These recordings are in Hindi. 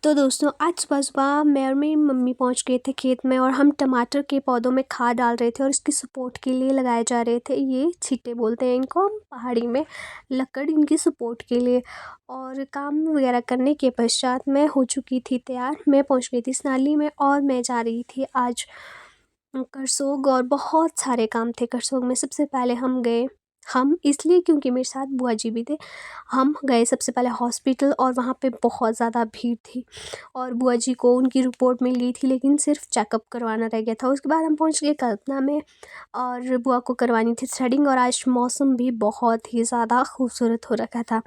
तो दोस्तों आज सुबह-सुबह मैं और मेरी मम्मी पहुंच गए थे खेत में और हम टमाटर के पौधों में खाद डाल रहे थे और इसकी सपोर्ट के लिए लगाए जा रहे थे। ये छिट्टे बोलते हैं इनको हम पहाड़ी में, लकड़ इनकी सपोर्ट के लिए। और काम वगैरह करने के पश्चात मैं हो चुकी थी तैयार। मैं पहुंच गई थी सनाली में और मैं जा रही थी आज करसोग और बहुत सारे काम थे करसोग में। सबसे पहले हम इसलिए क्योंकि मेरे साथ बुआ जी भी थे। हम गए सबसे पहले हॉस्पिटल और वहाँ पे बहुत ज़्यादा भीड़ थी और बुआ जी को उनकी रिपोर्ट मिल गई थी लेकिन सिर्फ चेकअप करवाना रह गया था। उसके बाद हम पहुँच गए कल्पना में और बुआ को करवानी थी थ्रेडिंग और आज मौसम भी बहुत ही ज़्यादा खूबसूरत हो रखा था।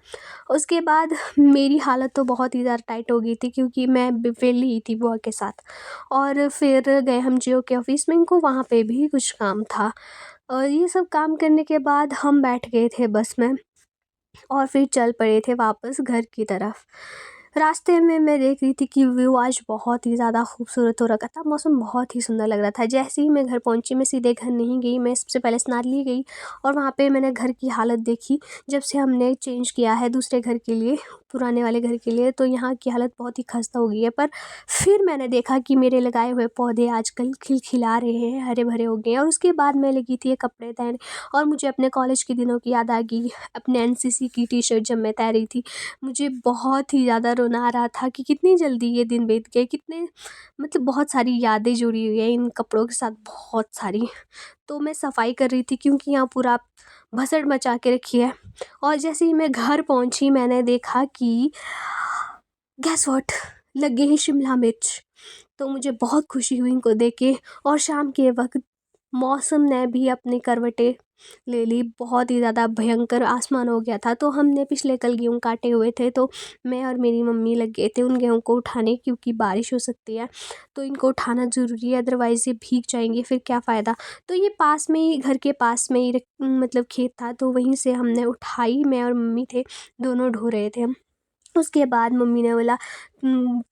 उसके बाद मेरी हालत तो बहुत ही ज़्यादा टाइट हो गई थी क्योंकि मैं वेली ही थी बुआ के साथ। और फिर गए हम जियो के ऑफिस में, इनको वहाँ पे भी कुछ काम था और ये सब काम करने के बाद हम बैठ गए थे बस में और फिर चल पड़े थे वापस घर की तरफ। रास्ते में मैं देख रही थी कि व्यू आज बहुत ही ज़्यादा खूबसूरत हो रखा था, मौसम बहुत ही सुंदर लग रहा था। जैसे ही मैं घर पहुंची मैं सीधे घर नहीं गई, मैं सबसे पहले स्नाली गई और वहाँ पे मैंने घर की हालत देखी। जब से हमने चेंज किया है दूसरे घर के लिए, पुराने वाले घर के लिए, तो यहाँ की हालत बहुत ही खस्ता हो गई है। पर फिर मैंने देखा कि मेरे लगाए हुए पौधे आजकल खिलखिला रहे हैं, हरे भरे हो गए हैं। और उसके बाद मैं लगी थी ये कपड़े तैरने और मुझे अपने कॉलेज के दिनों की याद आ गई। अपने एनसीसी की टी शर्ट जब मैं तैर रही थी, मुझे बहुत ही ज़्यादा रोना आ रहा था कि कितनी जल्दी ये दिन बीत गए, कितने मतलब बहुत सारी यादें जुड़ी हुई है इन कपड़ों के साथ, बहुत सारी। तो मैं सफाई कर रही थी क्योंकि यहाँ पूरा भसड़ मचा के रखी है। और जैसे ही मैं घर पहुंची मैंने देखा कि गैस व्हाट, लगे हैं शिमला मिर्च। तो मुझे बहुत खुशी हुई इनको देख के। और शाम के वक्त मौसम ने भी अपनी करवटें ले ली, बहुत ही ज़्यादा भयंकर आसमान हो गया था। तो हमने पिछले कल गेहूँ काटे हुए थे तो मैं और मेरी मम्मी लग गए थे उन गेहूँ को उठाने क्योंकि बारिश हो सकती है तो इनको उठाना ज़रूरी है, अदरवाइज़ ये भीग जाएंगे, फिर क्या फ़ायदा। तो ये पास में ही, घर के पास में ही मतलब खेत था तो वहीं से हमने उठाई। मैं और मम्मी थे, दोनों ढो रहे थे हम। उसके बाद मम्मी ने बोला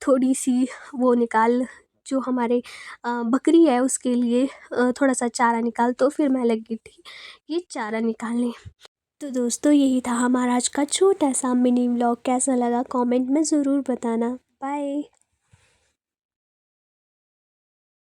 थोड़ी सी वो निकाल, जो हमारे बकरी है उसके लिए थोड़ा सा चारा निकाल। तो फिर मैं लगी थी ये चारा निकालने। तो दोस्तों यही था हमारा आज का छोटा सा मिनी व्लॉग। कैसा लगा कमेंट में ज़रूर बताना। बाय।